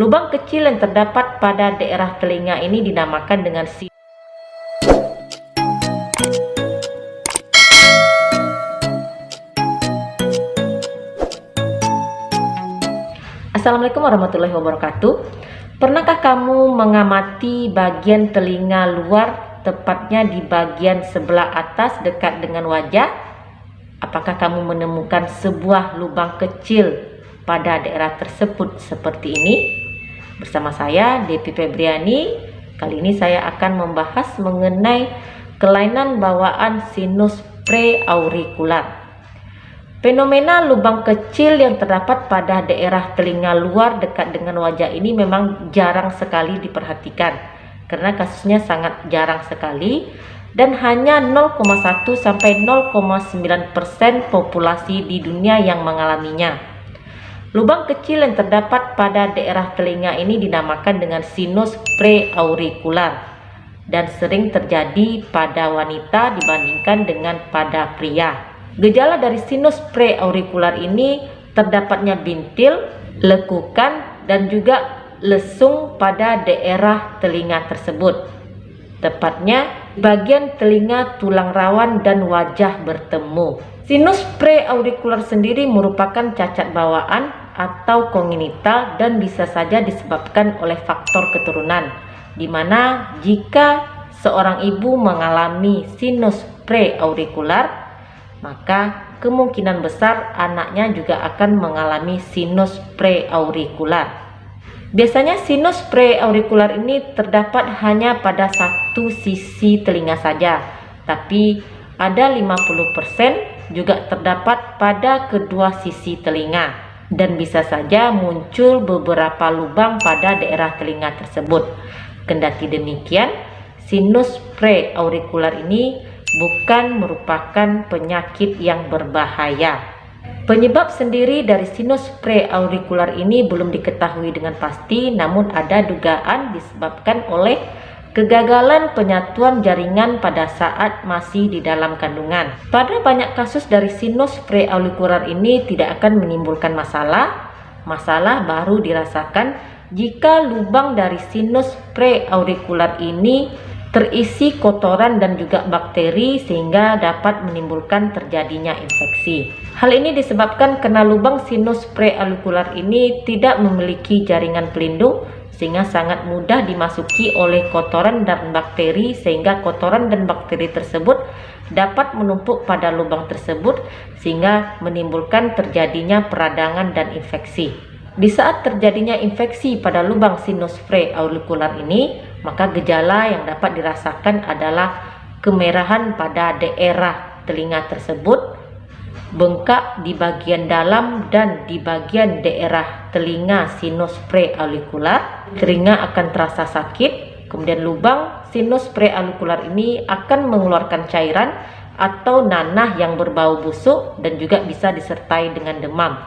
Lubang kecil yang terdapat pada daerah telinga ini dinamakan dengan Assalamualaikum warahmatullahi wabarakatuh. Pernahkah kamu mengamati bagian telinga luar, tepatnya di bagian sebelah atas dekat dengan wajah? Apakah kamu menemukan sebuah lubang kecil pada daerah tersebut seperti ini? Bersama saya Devi Febriani. Kali ini saya akan membahas mengenai kelainan bawaan sinus preaurikular. Fenomena lubang kecil yang terdapat pada daerah telinga luar dekat dengan wajah ini memang jarang sekali diperhatikan, karena kasusnya sangat jarang sekali dan hanya 0,1 sampai 0,9% populasi di dunia yang mengalaminya. Lubang kecil yang terdapat pada daerah telinga ini dinamakan dengan sinus preaurikular dan sering terjadi pada wanita dibandingkan dengan pada pria. Gejala dari sinus preaurikular ini terdapatnya bintil, lekukan, dan juga lesung pada daerah telinga tersebut. Tepatnya bagian telinga tulang rawan dan wajah bertemu. Sinus preaurikular sendiri merupakan cacat bawaan atau kongenital dan bisa saja disebabkan oleh faktor keturunan, di mana jika seorang ibu mengalami sinus preaurikular, maka kemungkinan besar anaknya juga akan mengalami sinus preaurikular. Biasanya sinus preaurikular ini terdapat hanya pada satu sisi telinga saja, tapi ada 50% juga terdapat pada kedua sisi telinga, dan bisa saja muncul beberapa lubang pada daerah telinga tersebut. Kendati demikian, sinus preaurikular ini bukan merupakan penyakit yang berbahaya. Penyebab sendiri dari sinus preaurikular ini belum diketahui dengan pasti, namun ada dugaan disebabkan oleh kegagalan penyatuan jaringan pada saat masih di dalam kandungan. Pada banyak kasus dari sinus preaurikular ini tidak akan menimbulkan masalah. Masalah baru dirasakan jika lubang dari sinus preaurikular ini terisi kotoran dan juga bakteri sehingga dapat menimbulkan terjadinya infeksi. Hal ini disebabkan karena lubang sinus preaurikular ini tidak memiliki jaringan pelindung sehingga sangat mudah dimasuki oleh kotoran dan bakteri, sehingga kotoran dan bakteri tersebut dapat menumpuk pada lubang tersebut sehingga menimbulkan terjadinya peradangan dan infeksi. Di saat terjadinya infeksi pada lubang sinus preaurikular ini, maka gejala yang dapat dirasakan adalah kemerahan pada daerah telinga tersebut, bengkak di bagian dalam dan di bagian daerah telinga sinus preaurikular, telinga akan terasa sakit, kemudian lubang sinus preaurikular ini akan mengeluarkan cairan atau nanah yang berbau busuk dan juga bisa disertai dengan demam.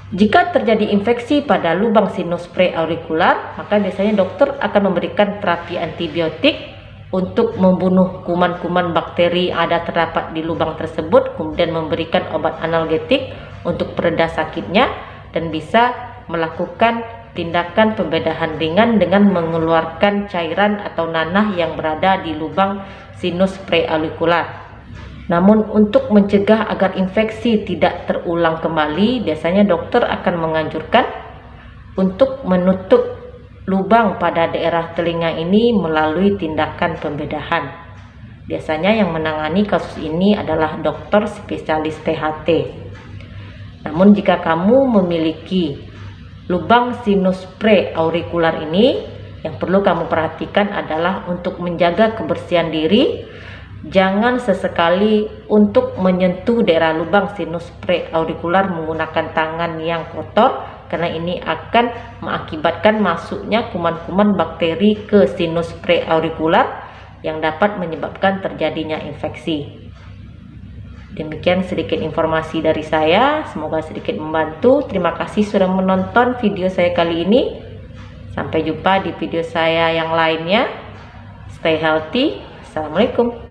Jika terjadi infeksi pada lubang sinus preaurikular, maka biasanya dokter akan memberikan terapi antibiotik untuk membunuh kuman-kuman bakteri yang ada terdapat di lubang tersebut, kemudian memberikan obat analgetik untuk pereda sakitnya, dan bisa melakukan tindakan pembedahan ringan dengan mengeluarkan cairan atau nanah yang berada di lubang sinus preaurikular. Namun untuk mencegah agar infeksi tidak terulang kembali, biasanya dokter akan menganjurkan untuk menutup lubang pada daerah telinga ini melalui tindakan pembedahan. Biasanya yang menangani kasus ini adalah dokter spesialis THT. Namun jika kamu memiliki lubang sinus preaurikular ini, yang perlu kamu perhatikan adalah untuk menjaga kebersihan diri. Jangan sesekali untuk menyentuh daerah lubang sinus preaurikular menggunakan tangan yang kotor, karena ini akan mengakibatkan masuknya kuman-kuman bakteri ke sinus preaurikular yang dapat menyebabkan terjadinya infeksi. Demikian sedikit informasi dari saya, semoga sedikit membantu. Terima kasih sudah menonton video saya kali ini. Sampai jumpa di video saya yang lainnya. Stay healthy. Assalamualaikum.